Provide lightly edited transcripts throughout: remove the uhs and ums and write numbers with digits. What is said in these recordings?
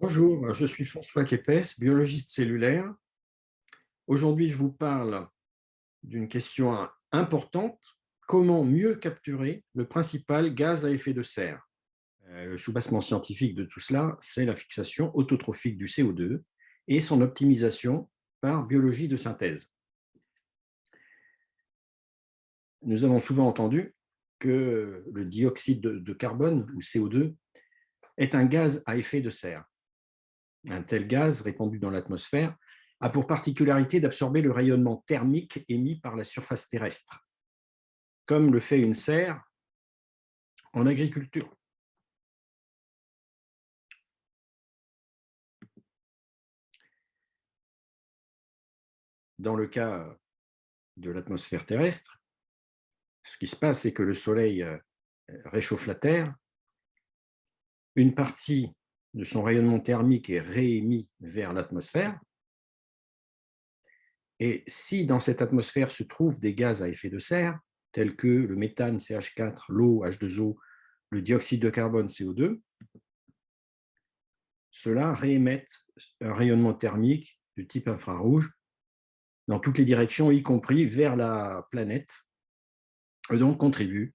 Bonjour, je suis François Képès, biologiste cellulaire. Aujourd'hui, je vous parle d'une question importante. Comment mieux capturer le principal gaz à effet de serre? Le soubassement scientifique de tout cela, c'est la fixation autotrophique du CO2 et son optimisation par biologie de synthèse. Nous avons souvent entendu que le dioxyde de carbone, ou CO2, est un gaz à effet de serre. Un tel gaz répandu dans l'atmosphère a pour particularité d'absorber le rayonnement thermique émis par la surface terrestre, comme le fait une serre en agriculture. Dans le cas de l'atmosphère terrestre, ce qui se passe, c'est que le Soleil réchauffe la Terre, une partie de son rayonnement thermique est réémis vers l'atmosphère, et si dans cette atmosphère se trouvent des gaz à effet de serre, tels que le méthane CH4, l'eau H2O, le dioxyde de carbone CO2, ceux-là réémettent un rayonnement thermique du type infrarouge dans toutes les directions, y compris vers la planète, et donc contribuent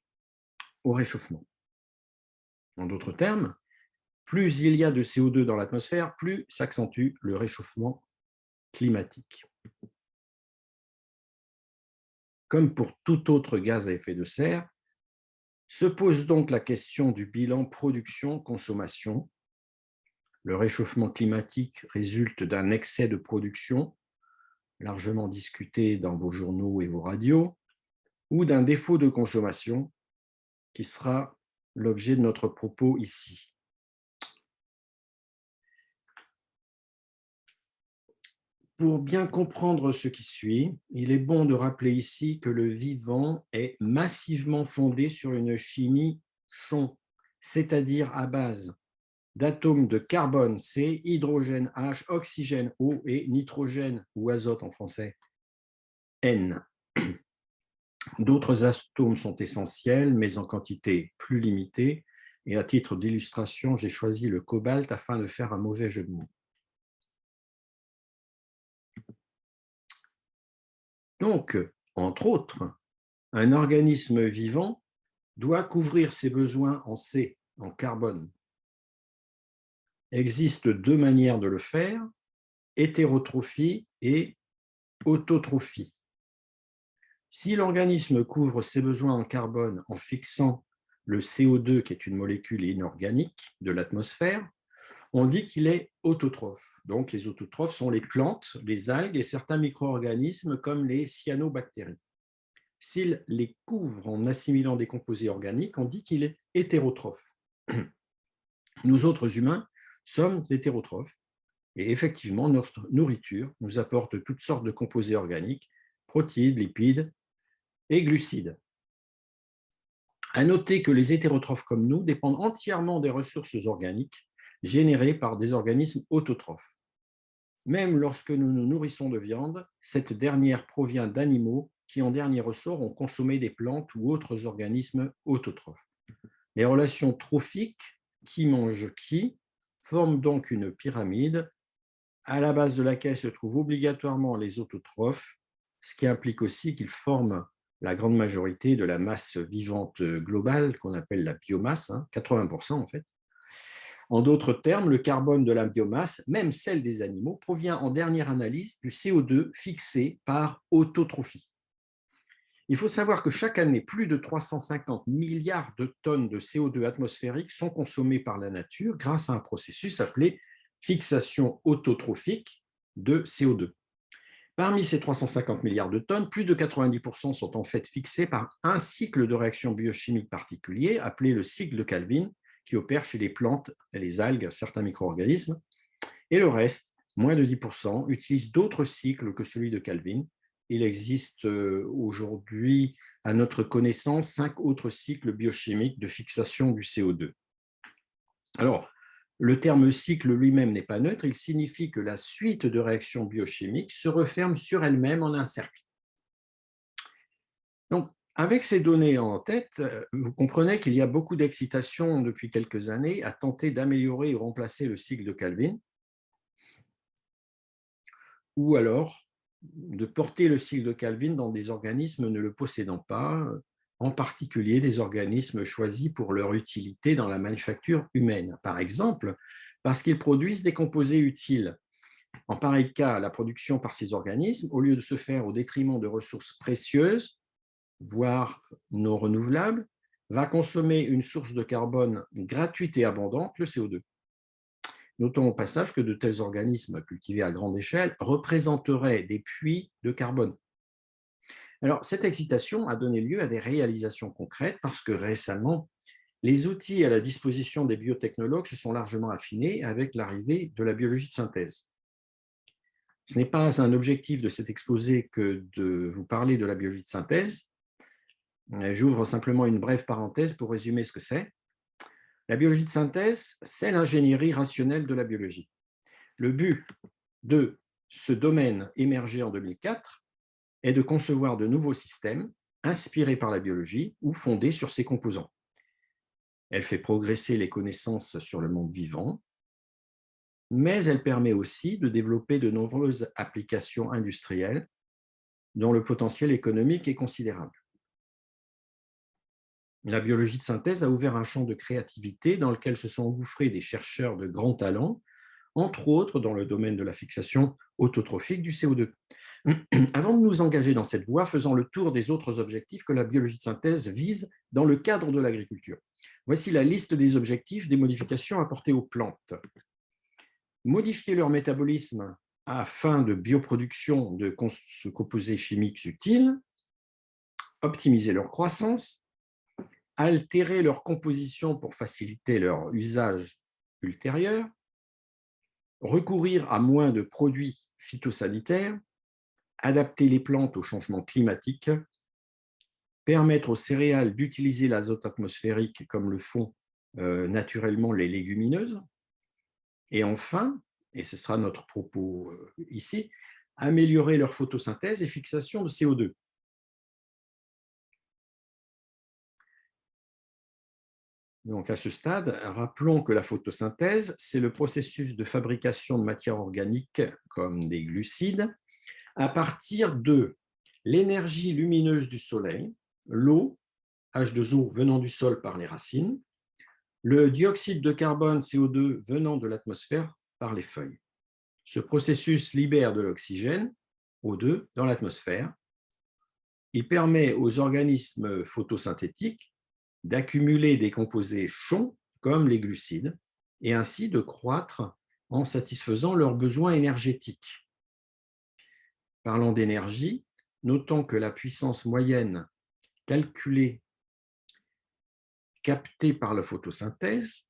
au réchauffement. En d'autres termes, plus il y a de CO2 dans l'atmosphère, plus s'accentue le réchauffement climatique. Comme pour tout autre gaz à effet de serre, se pose donc la question du bilan production-consommation. Le réchauffement climatique résulte d'un excès de production, largement discuté dans vos journaux et vos radios, ou d'un défaut de consommation qui sera l'objet de notre propos ici. Pour bien comprendre ce qui suit, il est bon de rappeler ici que le vivant est massivement fondé sur une chimie chon, c'est-à-dire à base d'atomes de carbone C, hydrogène H, oxygène O et nitrogène ou azote en français N. D'autres atomes sont essentiels, mais en quantité plus limitée, et à titre d'illustration, j'ai choisi le cobalt afin de faire un mauvais jeu de mots. Donc, entre autres, un organisme vivant doit couvrir ses besoins en C, en carbone. Il existe deux manières de le faire, hétérotrophie et autotrophie. Si l'organisme couvre ses besoins en carbone en fixant le CO2, qui est une molécule inorganique de l'atmosphère, on dit qu'il est autotrophe. Donc, les autotrophes sont les plantes, les algues et certains micro-organismes comme les cyanobactéries. S'il les couvre en assimilant des composés organiques, on dit qu'il est hétérotrophe. Nous autres humains sommes hétérotrophes et effectivement, notre nourriture nous apporte toutes sortes de composés organiques, protéines, lipides et glucides. À noter que les hétérotrophes comme nous dépendent entièrement des ressources organiques générées par des organismes autotrophes. Même lorsque nous nous nourrissons de viande, cette dernière provient d'animaux qui, en dernier ressort, ont consommé des plantes ou autres organismes autotrophes. Les relations trophiques, qui mange qui, forment donc une pyramide à la base de laquelle se trouvent obligatoirement les autotrophes, ce qui implique aussi qu'ils forment la grande majorité de la masse vivante globale qu'on appelle la biomasse, 80% en fait. En d'autres termes, le carbone de la biomasse, même celle des animaux, provient en dernière analyse du CO2 fixé par autotrophie. Il faut savoir que chaque année, plus de 350 milliards de tonnes de CO2 atmosphérique sont consommées par la nature grâce à un processus appelé fixation autotrophique de CO2. Parmi ces 350 milliards de tonnes, plus de 90% sont en fait fixés par un cycle de réaction biochimique particulier appelé le cycle de Calvin, qui opère chez les plantes, les algues, certains micro-organismes, et le reste, moins de 10%, utilise d'autres cycles que celui de Calvin. Il existe aujourd'hui, à notre connaissance, 5 autres cycles biochimiques de fixation du CO2. Alors, le terme cycle lui-même n'est pas neutre, il signifie que la suite de réactions biochimiques se referme sur elle-même en un cercle. Donc, Avec ces données en tête, vous comprenez qu'il y a beaucoup d'excitation depuis quelques années à tenter d'améliorer ou remplacer le cycle de Calvin, ou alors de porter le cycle de Calvin dans des organismes ne le possédant pas, en particulier des organismes choisis pour leur utilité dans la manufacture humaine. Par exemple, parce qu'ils produisent des composés utiles. En pareil cas, la production par ces organismes, au lieu de se faire au détriment de ressources précieuses, voire non renouvelables, va consommer une source de carbone gratuite et abondante, le CO2. Notons au passage que de tels organismes cultivés à grande échelle représenteraient des puits de carbone. Alors, cette excitation a donné lieu à des réalisations concrètes parce que récemment, les outils à la disposition des biotechnologues se sont largement affinés avec l'arrivée de la biologie de synthèse. Ce n'est pas un objectif de cet exposé que de vous parler de la biologie de synthèse. J'ouvre simplement une brève parenthèse pour résumer ce que c'est. La biologie de synthèse, c'est l'ingénierie rationnelle de la biologie. Le but de ce domaine émergé en 2004 est de concevoir de nouveaux systèmes inspirés par la biologie ou fondés sur ses composants. Elle fait progresser les connaissances sur le monde vivant, mais elle permet aussi de développer de nombreuses applications industrielles dont le potentiel économique est considérable. La biologie de synthèse a ouvert un champ de créativité dans lequel se sont engouffrés des chercheurs de grands talents, entre autres dans le domaine de la fixation autotrophique du CO2. Avant de nous engager dans cette voie, faisons le tour des autres objectifs que la biologie de synthèse vise dans le cadre de l'agriculture. Voici la liste des objectifs des modifications apportées aux plantes. Modifier leur métabolisme afin de bioproduction de composés chimiques utiles, optimiser leur croissance, altérer leur composition pour faciliter leur usage ultérieur, recourir à moins de produits phytosanitaires, adapter les plantes au changement climatique, permettre aux céréales d'utiliser l'azote atmosphérique comme le font naturellement les légumineuses, et enfin, et ce sera notre propos ici, améliorer leur photosynthèse et fixation de CO2. Donc à ce stade, rappelons que la photosynthèse, c'est le processus de fabrication de matières organiques comme des glucides à partir de l'énergie lumineuse du soleil, l'eau, H2O venant du sol par les racines, le dioxyde de carbone, CO2, venant de l'atmosphère par les feuilles. Ce processus libère de l'oxygène, O2, dans l'atmosphère. Il permet aux organismes photosynthétiques d'accumuler des composés chauds comme les glucides et ainsi de croître en satisfaisant leurs besoins énergétiques. Parlant d'énergie, notons que la puissance moyenne calculée, captée par la photosynthèse,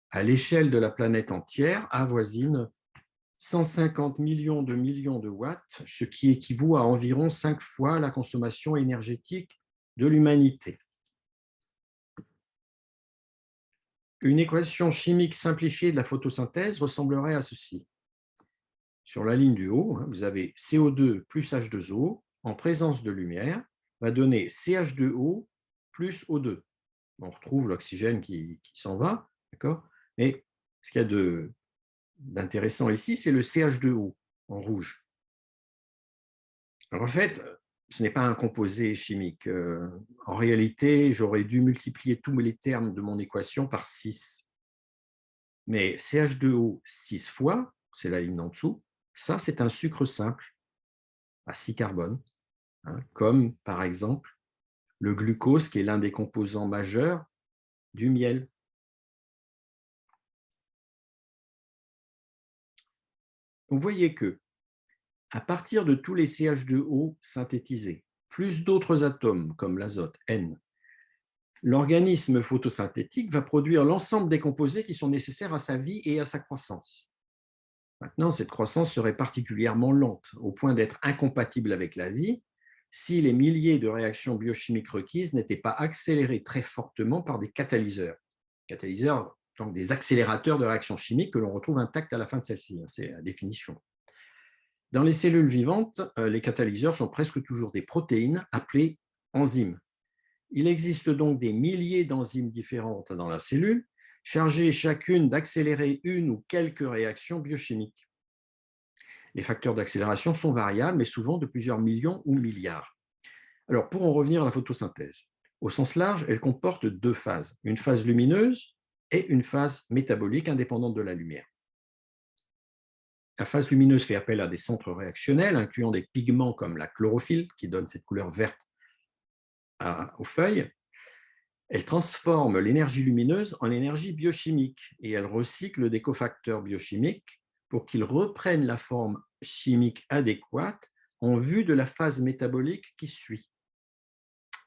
à l'échelle de la planète entière, avoisine 150 millions de watts, ce qui équivaut à environ 5 fois la consommation énergétique de l'humanité. Une équation chimique simplifiée de la photosynthèse ressemblerait à ceci. Sur la ligne du haut, vous avez CO2 plus H2O en présence de lumière va donner CH2O plus O2. On retrouve l'oxygène qui s'en va, d'accord? Mais ce qu'il y a d'intéressant ici, c'est le CH2O en rouge. Alors en fait, ce n'est pas un composé chimique. En réalité, j'aurais dû multiplier tous les termes de mon équation par 6. Mais CH2O 6 fois, c'est la ligne en dessous, ça c'est un sucre simple à 6 carbones, hein, comme par exemple le glucose qui est l'un des composants majeurs du miel. Vous voyez que à partir de tous les CH2O synthétisés, plus d'autres atomes comme l'azote N, l'organisme photosynthétique va produire l'ensemble des composés qui sont nécessaires à sa vie et à sa croissance. Maintenant, cette croissance serait particulièrement lente, au point d'être incompatible avec la vie, si les milliers de réactions biochimiques requises n'étaient pas accélérées très fortement par des catalyseurs. Catalyseurs, donc des accélérateurs de réactions chimiques que l'on retrouve intacts à la fin de celle-ci, c'est la définition. Dans les cellules vivantes, les catalyseurs sont presque toujours des protéines appelées enzymes. Il existe donc des milliers d'enzymes différentes dans la cellule, chargées chacune d'accélérer une ou quelques réactions biochimiques. Les facteurs d'accélération sont variables, mais souvent de plusieurs millions ou milliards. Alors, pour en revenir à la photosynthèse, au sens large, elle comporte deux phases, une phase lumineuse et une phase métabolique indépendante de la lumière. La phase lumineuse fait appel à des centres réactionnels, incluant des pigments comme la chlorophylle, qui donne cette couleur verte aux feuilles. Elle transforme l'énergie lumineuse en énergie biochimique et elle recycle des cofacteurs biochimiques pour qu'ils reprennent la forme chimique adéquate en vue de la phase métabolique qui suit.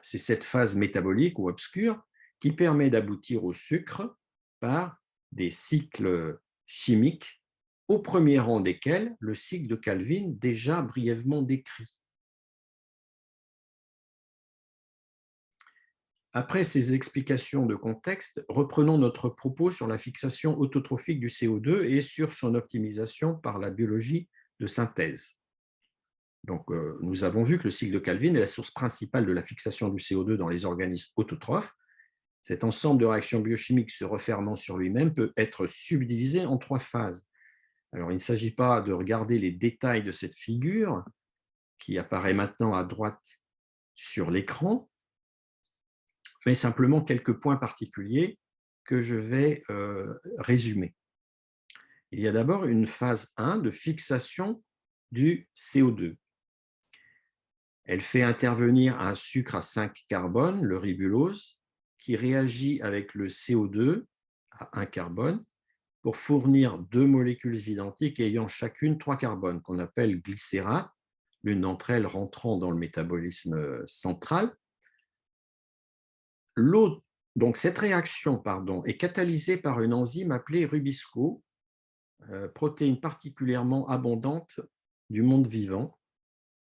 C'est cette phase métabolique ou obscure qui permet d'aboutir au sucre par des cycles chimiques, au premier rang desquels le cycle de Calvin déjà brièvement décrit. Après ces explications de contexte, reprenons notre propos sur la fixation autotrophique du CO2 et sur son optimisation par la biologie de synthèse. Donc, nous avons vu que le cycle de Calvin est la source principale de la fixation du CO2 dans les organismes autotrophes. Cet ensemble de réactions biochimiques se refermant sur lui-même peut être subdivisé en trois phases. Alors, il ne s'agit pas de regarder les détails de cette figure qui apparaît maintenant à droite sur l'écran, mais simplement quelques points particuliers que je vais résumer. Il y a d'abord une phase 1 de fixation du CO2. Elle fait intervenir un sucre à 5 carbone, le ribulose, qui réagit avec le CO2 à 1 carbone pour fournir deux molécules identiques ayant chacune 3 carbones, qu'on appelle glycérate, l'une d'entre elles rentrant dans le métabolisme central. Donc, cette réaction est catalysée par une enzyme appelée Rubisco, protéine particulièrement abondante du monde vivant,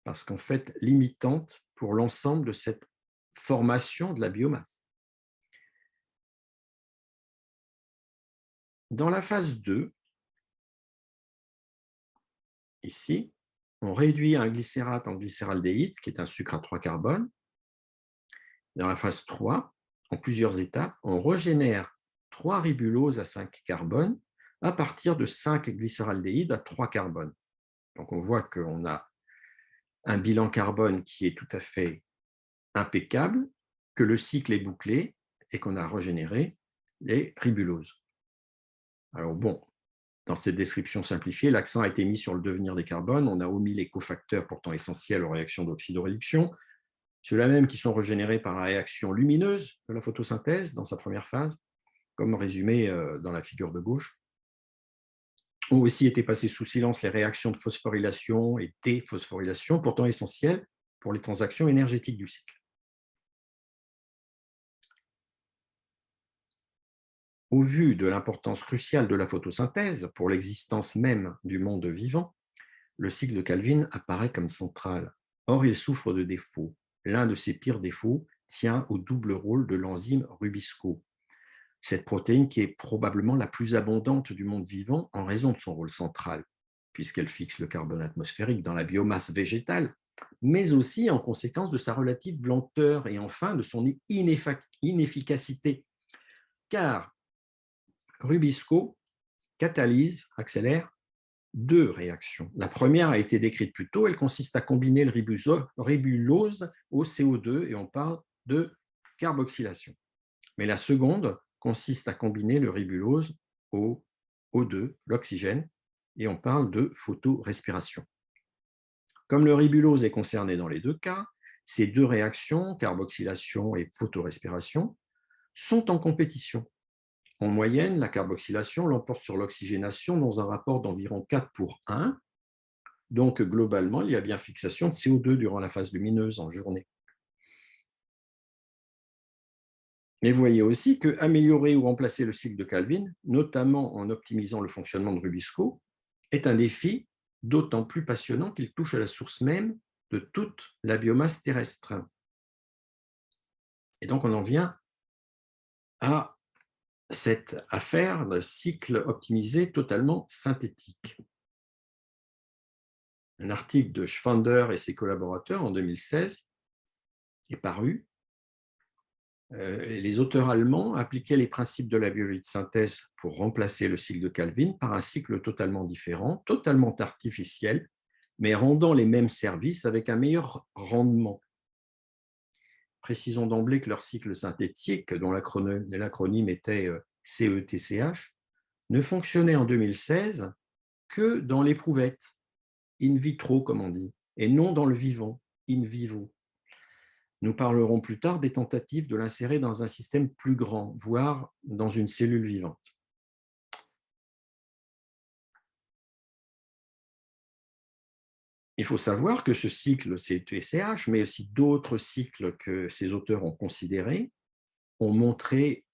parce qu'en fait limitante pour l'ensemble de cette formation de la biomasse. Dans la phase 2, ici, on réduit un glycérate en glycéraldéhyde, qui est un sucre à 3 carbones. Dans la phase 3, en plusieurs étapes, on régénère 3 ribuloses à 5 carbones à partir de 5 glycéraldéhydes à 3 carbones. Donc on voit qu'on a un bilan carbone qui est tout à fait impeccable, que le cycle est bouclé et qu'on a régénéré les ribuloses. Alors bon, dans cette description simplifiée, l'accent a été mis sur le devenir des carbones, on a omis les cofacteurs pourtant essentiels aux réactions d'oxydoréduction, ceux-là même qui sont régénérés par la réaction lumineuse de la photosynthèse dans sa première phase, comme résumé dans la figure de gauche. Ont aussi été passées sous silence les réactions de phosphorylation et déphosphorylation, pourtant essentielles pour les transactions énergétiques du cycle. Au vu de l'importance cruciale de la photosynthèse pour l'existence même du monde vivant, le cycle de Calvin apparaît comme central. Or, il souffre de défauts. L'un de ses pires défauts tient au double rôle de l'enzyme Rubisco, cette protéine qui est probablement la plus abondante du monde vivant en raison de son rôle central, puisqu'elle fixe le carbone atmosphérique dans la biomasse végétale, mais aussi en conséquence de sa relative lenteur et enfin de son inefficacité, car Rubisco catalyse, accélère deux réactions. La première a été décrite plus tôt, elle consiste à combiner le ribulose au CO2 et on parle de carboxylation. Mais la seconde consiste à combiner le ribulose au O2, l'oxygène, et on parle de photorespiration. Comme le ribulose est concerné dans les deux cas, ces deux réactions, carboxylation et photorespiration, sont en compétition. En moyenne, la carboxylation l'emporte sur l'oxygénation dans un rapport d'environ 4 pour 1. Donc, globalement, il y a bien fixation de CO2 durant la phase lumineuse en journée. Mais vous voyez aussi qu'améliorer ou remplacer le cycle de Calvin, notamment en optimisant le fonctionnement de Rubisco, est un défi d'autant plus passionnant qu'il touche à la source même de toute la biomasse terrestre. Et donc, on en vient à cette affaire de cycle optimisé totalement synthétique. Un article de Schwander et ses collaborateurs en 2016 est paru, les auteurs allemands appliquaient les principes de la biologie de synthèse pour remplacer le cycle de Calvin par un cycle totalement différent, totalement artificiel, mais rendant les mêmes services avec un meilleur rendement. Précisons d'emblée que leur cycle synthétique, dont l'acronyme était CETCH, ne fonctionnait en 2016 que dans l'éprouvette, in vitro comme on dit, et non dans le vivant, in vivo. Nous parlerons plus tard des tentatives de l'insérer dans un système plus grand, voire dans une cellule vivante. Il faut savoir que ce cycle CETCH, mais aussi d'autres cycles que ces auteurs ont considérés, ont montré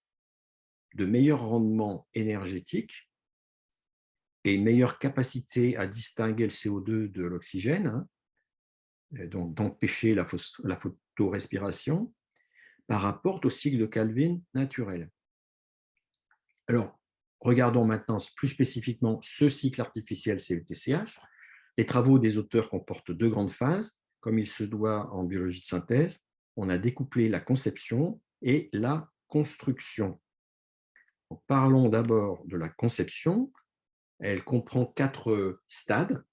de meilleurs rendements énergétiques et une meilleure capacité à distinguer le CO2 de l'oxygène, donc d'empêcher la photorespiration, par rapport au cycle de Calvin naturel. Alors, regardons maintenant plus spécifiquement ce cycle artificiel CETCH. Les travaux des auteurs comportent deux grandes phases. Comme il se doit en biologie de synthèse, on a découplé la conception et la construction. Donc, parlons d'abord de la conception. Elle comprend 4 stades.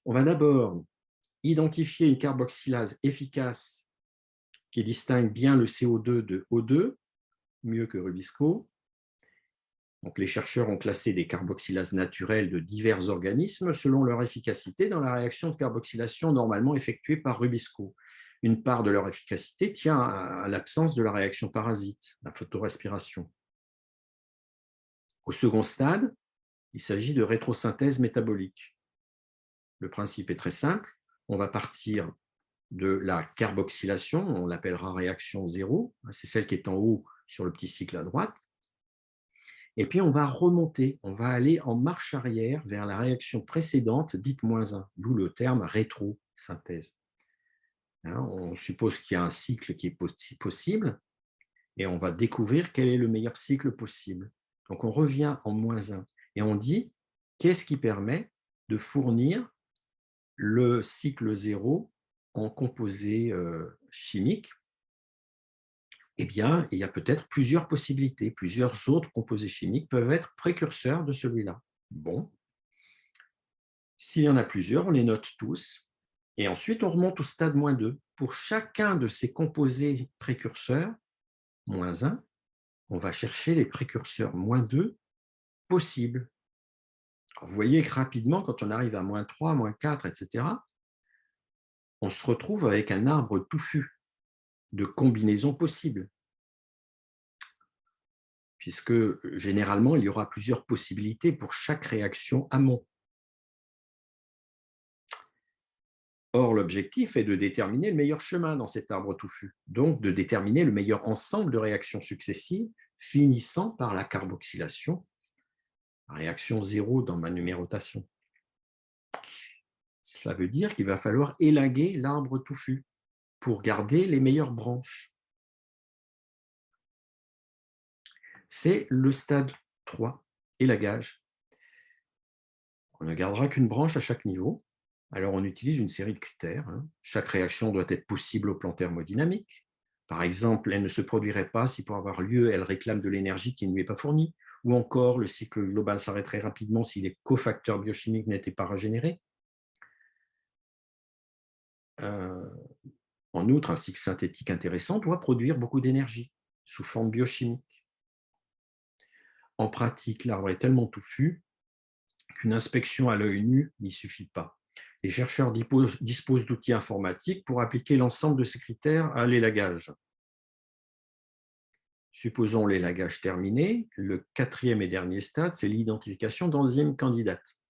On va d'abord identifier une carboxylase efficace qui distingue bien le CO2 de O2, mieux que Rubisco. Donc, les chercheurs ont classé des carboxylases naturelles de divers organismes selon leur efficacité dans la réaction de carboxylation normalement effectuée par Rubisco. Une part de leur efficacité tient à l'absence de la réaction parasite, la photorespiration. Au second stade, il s'agit de rétrosynthèse métabolique. Le principe est très simple. On va partir de la carboxylation, on l'appellera réaction 0, c'est celle qui est en haut sur le petit cycle à droite. Et puis, on va remonter, on va aller en marche arrière vers la réaction précédente, dite -1, d'où le terme rétrosynthèse. On suppose qu'il y a un cycle qui est possible et on va découvrir quel est le meilleur cycle possible. Donc, on revient en -1 et on dit qu'est-ce qui permet de fournir le cycle 0 en composés chimiques. Eh bien, il y a peut-être plusieurs possibilités. Plusieurs autres composés chimiques peuvent être précurseurs de celui-là. Bon, s'il y en a plusieurs, on les note tous. Et ensuite, on remonte au stade -2. Pour chacun de ces composés précurseurs, -1, on va chercher les précurseurs -2 possibles. Alors, vous voyez que rapidement, quand on arrive à -3, -4, etc., on se retrouve avec un arbre touffu de combinaisons possibles, puisque généralement, il y aura plusieurs possibilités pour chaque réaction amont. Or, l'objectif est de déterminer le meilleur chemin dans cet arbre touffu, donc de déterminer le meilleur ensemble de réactions successives, finissant par la carboxylation, réaction 0 dans ma numérotation. Cela veut dire qu'il va falloir élaguer l'arbre touffu pour garder les meilleures branches. C'est le stade 3, élagage. On ne gardera qu'une branche à chaque niveau. Alors, on utilise une série de critères. Chaque réaction doit être possible au plan thermodynamique. Par exemple, elle ne se produirait pas si pour avoir lieu, elle réclame de l'énergie qui ne lui est pas fournie. Ou encore, le cycle global s'arrêterait rapidement si les cofacteurs biochimiques n'étaient pas régénérés. En outre, un cycle synthétique intéressant doit produire beaucoup d'énergie sous forme biochimique. En pratique, l'arbre est tellement touffu qu'une inspection à l'œil nu n'y suffit pas. Les chercheurs disposent d'outils informatiques pour appliquer l'ensemble de ces critères à l'élagage. Supposons l'élagage terminé, le 4e et dernier stade, c'est l'identification d'enzymes candidates.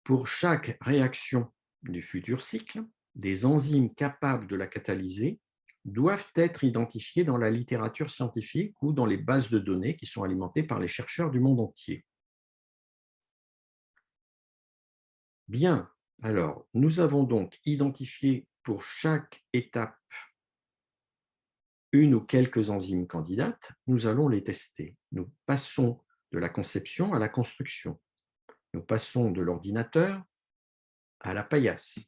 Pour chaque réaction du futur cycle, des enzymes capables de la catalyser doivent être identifiées dans la littérature scientifique ou dans les bases de données qui sont alimentées par les chercheurs du monde entier. Bien, alors nous avons donc identifié pour chaque étape une ou quelques enzymes candidates, nous allons les tester. Nous passons de la conception à la construction. Nous passons de l'ordinateur à la paillasse.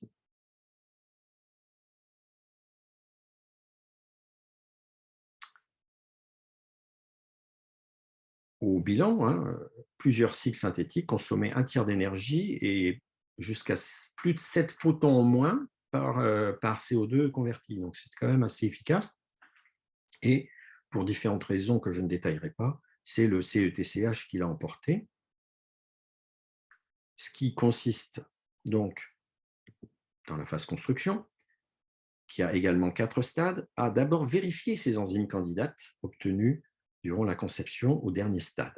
au bilan, hein, plusieurs cycles synthétiques consommaient un tiers d'énergie et jusqu'à plus de 7 photons en moins par CO2 converti. Donc, c'est quand même assez efficace. Et pour différentes raisons que je ne détaillerai pas, c'est le CETCH qui l'a emporté. Ce qui consiste donc dans la phase construction, qui a également 4 stades, à d'abord vérifier ces enzymes candidates obtenues durant la conception au dernier stade.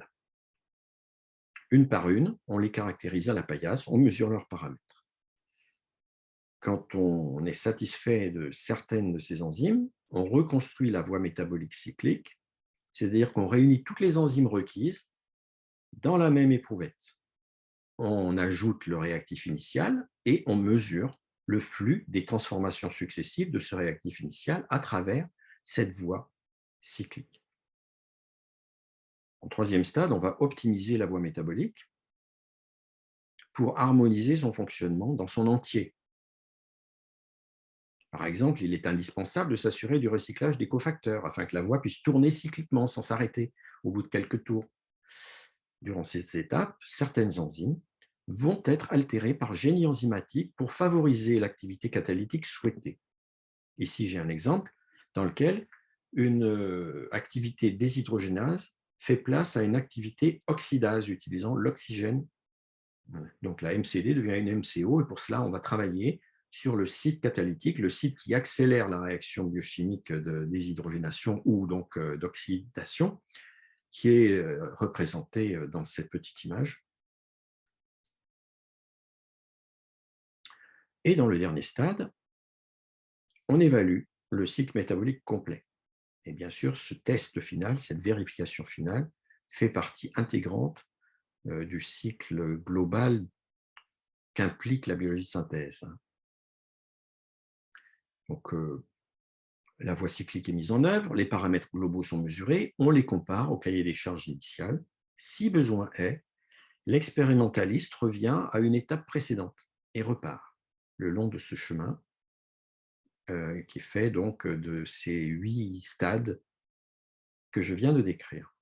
Une par une, on les caractérise à la paillasse, on mesure leurs paramètres. Quand on est satisfait de certaines de ces enzymes, on reconstruit la voie métabolique cyclique, c'est-à-dire qu'on réunit toutes les enzymes requises dans la même éprouvette. On ajoute le réactif initial et on mesure le flux des transformations successives de ce réactif initial à travers cette voie cyclique. En troisième stade, on va optimiser la voie métabolique pour harmoniser son fonctionnement dans son entier. Par exemple, il est indispensable de s'assurer du recyclage des cofacteurs afin que la voie puisse tourner cycliquement sans s'arrêter au bout de quelques tours. Durant ces étapes, certaines enzymes vont être altérées par génie enzymatique pour favoriser l'activité catalytique souhaitée. Ici, j'ai un exemple dans lequel une activité déshydrogénase fait place à une activité oxydase utilisant l'oxygène. Donc la MCD devient une MCO et pour cela, on va travailler sur le site catalytique, le site qui accélère la réaction biochimique de déshydrogénation ou donc d'oxydation, qui est représenté dans cette petite image. Et dans le dernier stade, on évalue le cycle métabolique complet. Et bien sûr, ce test final, cette vérification finale, fait partie intégrante du cycle global qu'implique la biologie de synthèse. Donc, la voie cyclique est mise en œuvre, les paramètres globaux sont mesurés, on les compare au cahier des charges initial. Si besoin est, l'expérimentaliste revient à une étape précédente et repart le long de ce chemin qui est fait donc de ces 8 stades que je viens de décrire.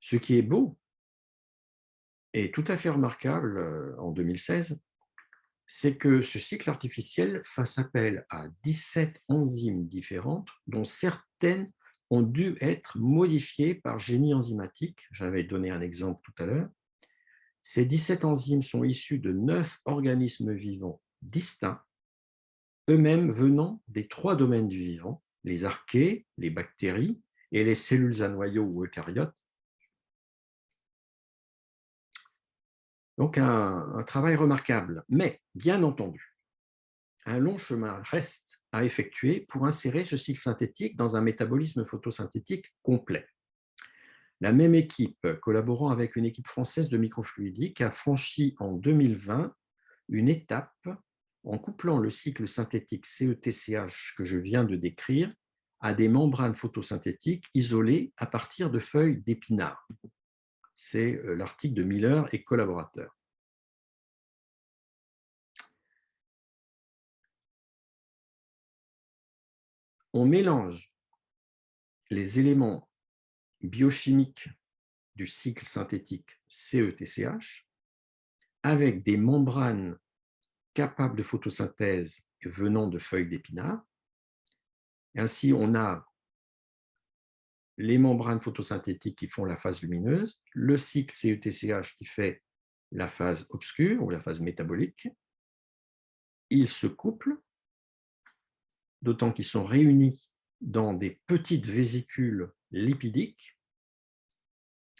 Ce qui est beau et tout à fait remarquable en 2016, c'est que ce cycle artificiel fasse appel à 17 enzymes différentes, dont certaines ont dû être modifiées par génie enzymatique. J'avais donné un exemple tout à l'heure. Ces 17 enzymes sont issues de 9 organismes vivants distincts, eux-mêmes venant des 3 domaines du vivant, les archées, les bactéries et les cellules à noyau ou eucaryotes. Donc un travail remarquable, mais bien entendu, un long chemin reste à effectuer pour insérer ce cycle synthétique dans un métabolisme photosynthétique complet. La même équipe, collaborant avec une équipe française de microfluidique, a franchi en 2020 une étape en couplant le cycle synthétique CETCH que je viens de décrire à des membranes photosynthétiques isolées à partir de feuilles d'épinards. C'est l'article de Miller et collaborateurs. On mélange les éléments biochimiques du cycle synthétique CETCH avec des membranes capables de photosynthèse venant de feuilles d'épinards. Ainsi, on a les membranes photosynthétiques qui font la phase lumineuse, le cycle CETCH qui fait la phase obscure ou la phase métabolique. Ils se couplent, d'autant qu'ils sont réunis dans des petites vésicules lipidiques,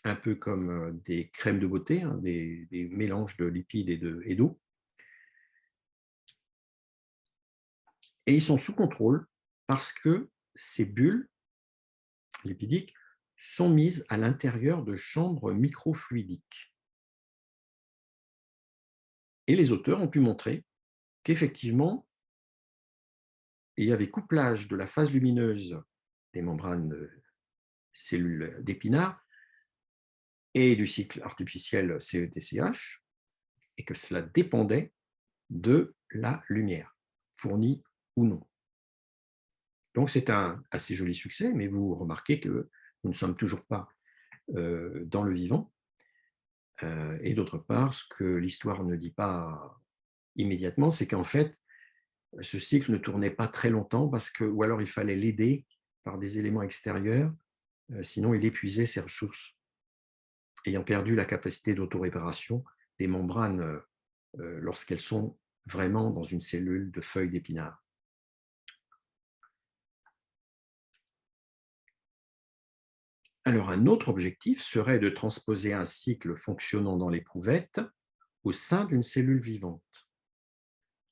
un peu comme des crèmes de beauté, hein, des mélanges de lipides et d'eau. Et ils sont sous contrôle parce que ces bulles lipidiques sont mises à l'intérieur de chambres microfluidiques. Et les auteurs ont pu montrer qu'effectivement, il y avait couplage de la phase lumineuse des membranes de cellules d'épinards et du cycle artificiel CETCH, et que cela dépendait de la lumière, fournie ou non. Donc, c'est un assez joli succès, mais vous remarquez que nous ne sommes toujours pas dans le vivant. Et d'autre part, ce que l'histoire ne dit pas immédiatement, c'est qu'en fait, ce cycle ne tournait pas très longtemps parce que, ou alors il fallait l'aider par des éléments extérieurs, sinon il épuisait ses ressources, ayant perdu la capacité d'autoréparation des membranes lorsqu'elles sont vraiment dans une cellule de feuilles d'épinard. Alors, un autre objectif serait de transposer un cycle fonctionnant dans l'éprouvette au sein d'une cellule vivante.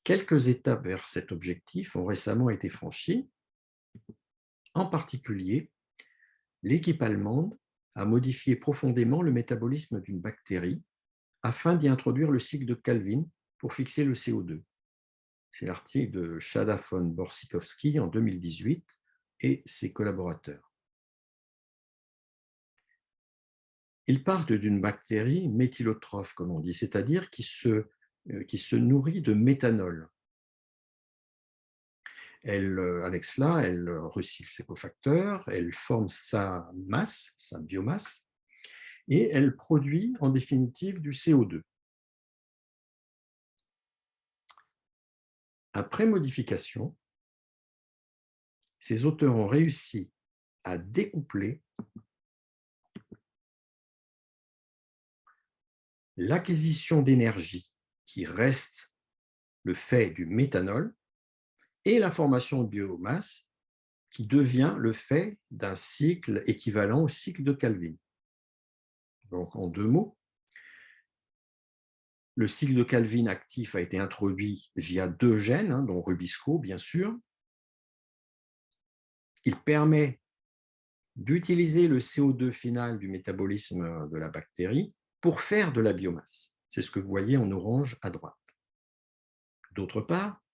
Quelques étapes vers cet objectif ont récemment été franchies. En particulier, l'équipe allemande a modifié profondément le métabolisme d'une bactérie afin d'y introduire le cycle de Calvin pour fixer le CO2. C'est l'article de Shada von Borzykowski en 2018 et ses collaborateurs. Ils partent d'une bactérie méthylotrophe, comme on dit, c'est-à-dire qui se nourrit de méthanol. Avec cela, elle recycle ses cofacteurs, elle forme sa masse, sa biomasse, et elle produit en définitive du CO2. Après modification, ces auteurs ont réussi à découpler l'acquisition d'énergie qui reste le fait du méthanol et la formation de biomasse qui devient le fait d'un cycle équivalent au cycle de Calvin. Donc, en deux mots, le cycle de Calvin actif a été introduit via deux gènes, dont Rubisco, bien sûr. Il permet d'utiliser le CO2 final du métabolisme de la bactérie pour faire de la biomasse. C'est ce que vous voyez en orange à droite. D'autre part,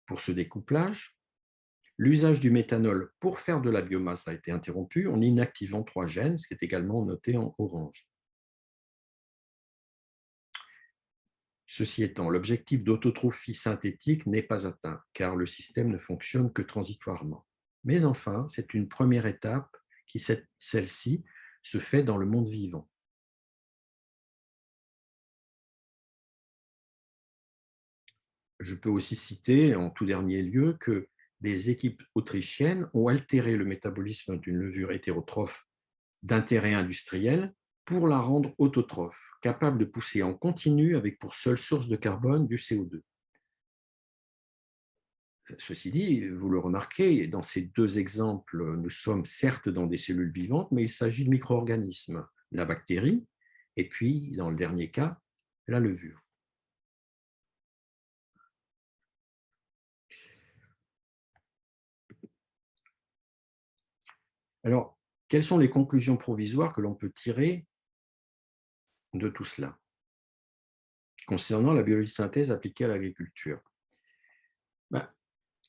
pour ce découplage, l'usage du méthanol pour faire de la biomasse a été interrompu en inactivant trois gènes, ce qui est également noté en orange. Ceci étant, l'objectif d'autotrophie synthétique n'est pas atteint, car le système ne fonctionne que transitoirement. Mais enfin, c'est une première étape qui, celle-ci, se fait dans le monde vivant. Je peux aussi citer, en tout dernier lieu, que des équipes autrichiennes ont altéré le métabolisme d'une levure hétérotrophe d'intérêt industriel pour la rendre autotrophe, capable de pousser en continu avec pour seule source de carbone du CO2. Ceci dit, vous le remarquez, dans ces deux exemples, nous sommes certes dans des cellules vivantes, mais il s'agit de micro-organismes, la bactérie, et puis, dans le dernier cas, la levure. Alors, quelles sont les conclusions provisoires que l'on peut tirer de tout cela concernant la biologie de synthèse appliquée à l'agriculture?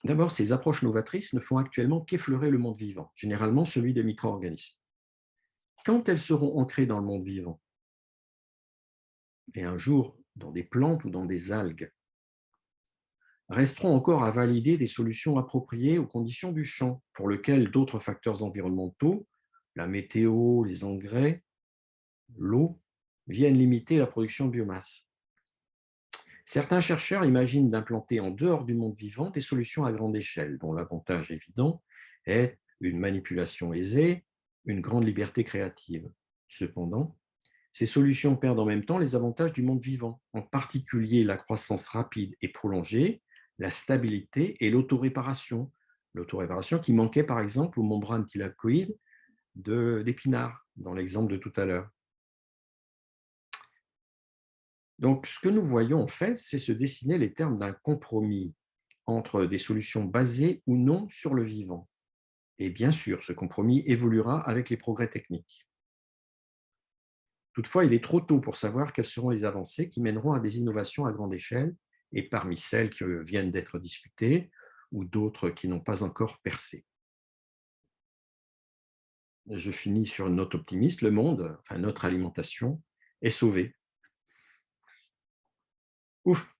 D'abord, ces approches novatrices ne font actuellement qu'effleurer le monde vivant, généralement celui des micro-organismes. Quand elles seront ancrées dans le monde vivant, et un jour dans des plantes ou dans des algues, resteront encore à valider des solutions appropriées aux conditions du champ, pour lesquelles d'autres facteurs environnementaux, la météo, les engrais, l'eau, viennent limiter la production de biomasse. Certains chercheurs imaginent d'implanter en dehors du monde vivant des solutions à grande échelle, dont l'avantage évident est une manipulation aisée, une grande liberté créative. Cependant, ces solutions perdent en même temps les avantages du monde vivant, en particulier la croissance rapide et prolongée, la stabilité et l'autoréparation. L'autoréparation qui manquait par exemple aux membranes thylakoïdes d'épinards, dans l'exemple de tout à l'heure. Donc, ce que nous voyons en fait, c'est se dessiner les termes d'un compromis entre des solutions basées ou non sur le vivant. Et bien sûr, ce compromis évoluera avec les progrès techniques. Toutefois, il est trop tôt pour savoir quelles seront les avancées qui mèneront à des innovations à grande échelle, et parmi celles qui viennent d'être discutées, ou d'autres qui n'ont pas encore percé. Je finis sur une note optimiste, le monde, enfin notre alimentation, est sauvé. Ouf!